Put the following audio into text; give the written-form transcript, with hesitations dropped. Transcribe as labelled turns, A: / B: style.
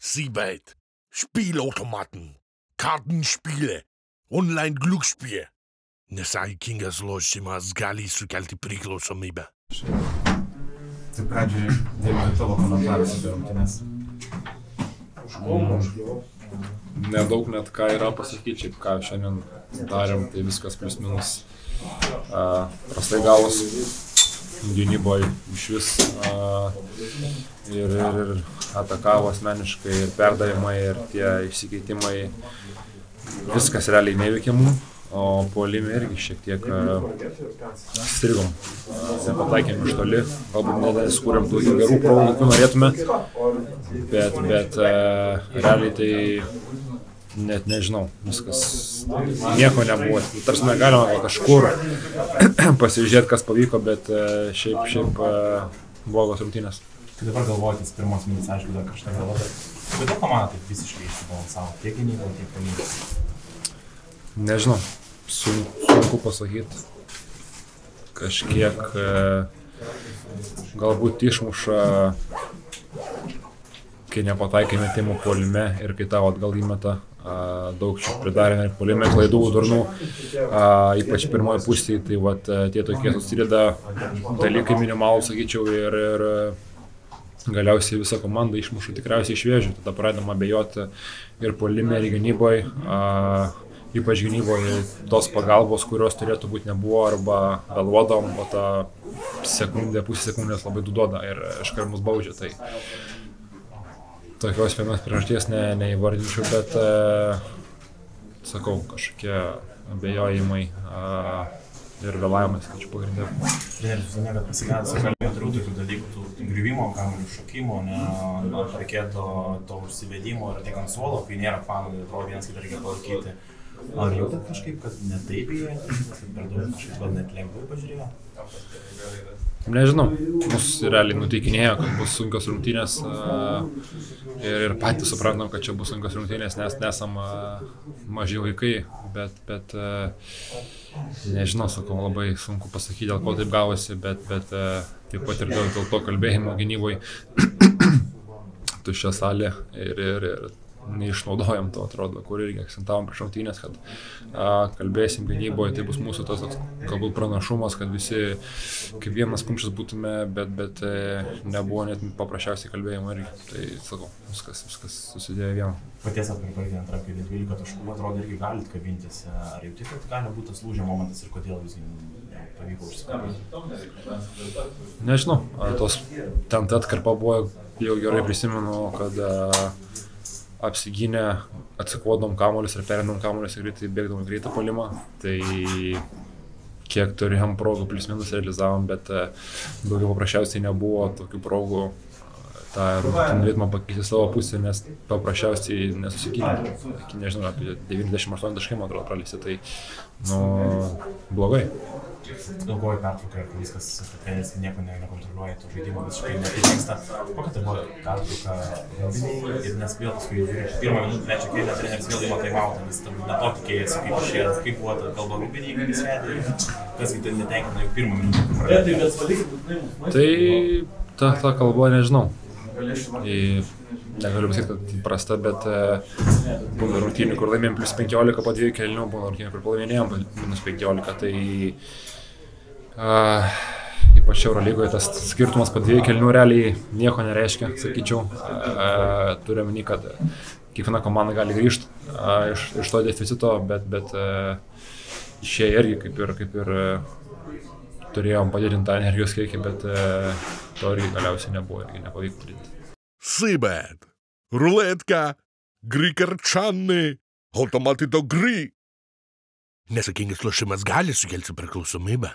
A: Siebeit, Spielautomaten, Kartenspiele, Online-Glücksspiel. Nesaikingas lošimas gali sukelti priklausomybę.
B: Tai pradžiai dėmė tavo komentaras apie rungtynes.
C: Nedaug net ką yra pasakyti, šiaip ką šiandien darėm, tai viskas plius minus prastai gavos. Gynyboje iš vis ir atakavo asmeniškai, ir perdavimai, ir tie išsikeitimai, viskas realiai neveikia mum, o puolime irgi šiek tiek strigom. Nepataikėm iš toli, galbūt nedeskūrėm tų gerų progų, kokių norėtume, bet realiai tai net nežinau, viskas, nieko nebuvo. Tarsi negalima gal kažkur pasižiūrėti, kas pavyko, bet šiaip blogos rungtynės.
B: Tai dabar galvojatės pirmos minutės, aišku, dar kažką galvoti. Kodėl komanda taip visiškai išsibalansavo? Tiek gynybą, tiek puolime?
C: Nežinau, sunku pasakyti. Kažkiek galbūt išmuša, kai nepataikai metimų puolime ir kai tavo atgal įmeta. Daug čia pridarėme ir puolime klaidų, durnų, ypač pirmoje pusėje, tai vat, tie tokie susideda dalykai minimalų, sakyčiau, ir galiausiai visa komanda išmuša tikriausiai iš vėžių, tada pradedam abejoti ir puolime, ir gynyboje, ypač gynyboje tos pagalbos, kurios turėtų būti nebuvo, arba vėluodom, o ta sekundė, pusė sekundės labai duoda ir iškart mus baudžia. Tai tokios vienos priežasties neįvardinčiau, bet sakau, kažkokie abejojimai ir vėlavimai, sakyčiau, pagrindė.
B: Treneris visą niekad pasigavęs, kalbėjo turiu tokių dalykų, tų griuvimo, kamuolių šokimo, ar reikėtų to užsivedimo, ar tiek ant suolo, kai nėra fanų, atrodo vienas kitą reikia palaikyti. Ar jautėt kažkaip, kad ne taip jie, per daug kažkaip gal net lengviau pažiūrėjo?
C: Nežinau, mus realiai nuteikinėjo, kad bus sunkios rungtynės ir patys suprantam, kad čia bus sunkios rungtynės, nes nesam maži vaikai, bet nežinau, sakau, labai sunku pasakyti, dėl ko taip gavosi, bet taip pat ir dėl to kalbėjimo gynyboje tuščia salė ir neišnaudojam to, atrodo, kur irgi akcentavom prieš rungtynes, kad kalbėsim gynyboje, tai bus mūsų tas galbūt pranašumas, kad visi kaip vienas kumštis būtume, bet nebuvo net paprasčiausiai kalbėjimo irgi. Tai sakau, viskas susidėjo vieną.
B: Paties atkarpaitai antrą kai 12 taškų, atrodo, irgi galit kabintis. Ar jauti, kad gali būti tas lūžio momentas ir kodėl visgi pavyko užsikabinti?
C: Nežinau, ten ta atkarpa buvo, jau gerai prisimenu, kad apsigynę, atsikovodom kamuolius ir perėmėm kamuolius ir greitai bėgdom greitą puolimą. Tai kiek turėjom progų plius minus realizavom, bet daugiau paprasčiausiai nebuvo tokių progų tą ritmą pakeisti savo pusę, nes paprasčiausiai nesusigynė. Nežinau, apie 98 taškai, man atrodo, praleisti, tai blogai.
B: Ilgoji pertrauka, kai viskas treneris nieko nekontroliuoja, to žaidimo visiškai neįvyksta. Kokia tai buvo pertrauka rungtynėje ir nes vėl paskui pirmą minutę, trečią kėlę treneris vėl ima taimautą, nes ne to tikėjasi, kaip išėjo, kaip buvo ta kalba rungtynėje, kaip jis vedė, kas gi tai netenkina jau pirmą minutę pradėti.
C: Tai ta kalba nežinau. Negaliu pasakyti, kad prasta, bet būna rungtynių, kur laimėjom +15 po 2 kėlinių, būna rungtynių, kur pralaimėjom -15, tai ypač Eurolygoje tas skirtumas po 2 kėlinių realiai nieko nereiškia, sakyčiau. Turime minį, kad kiekviena komanda gali grįžti iš to deficito, bet išėję irgi kaip ir turėjom padidintą energijos kiekį, bet to irgi galiausiai nebuvo, irgi nepavyko padaryti.
A: Сибет, рулетка, грі-карчани, автомати до грі. Nesėkmingas lošimas gali sukelti priklausomybę.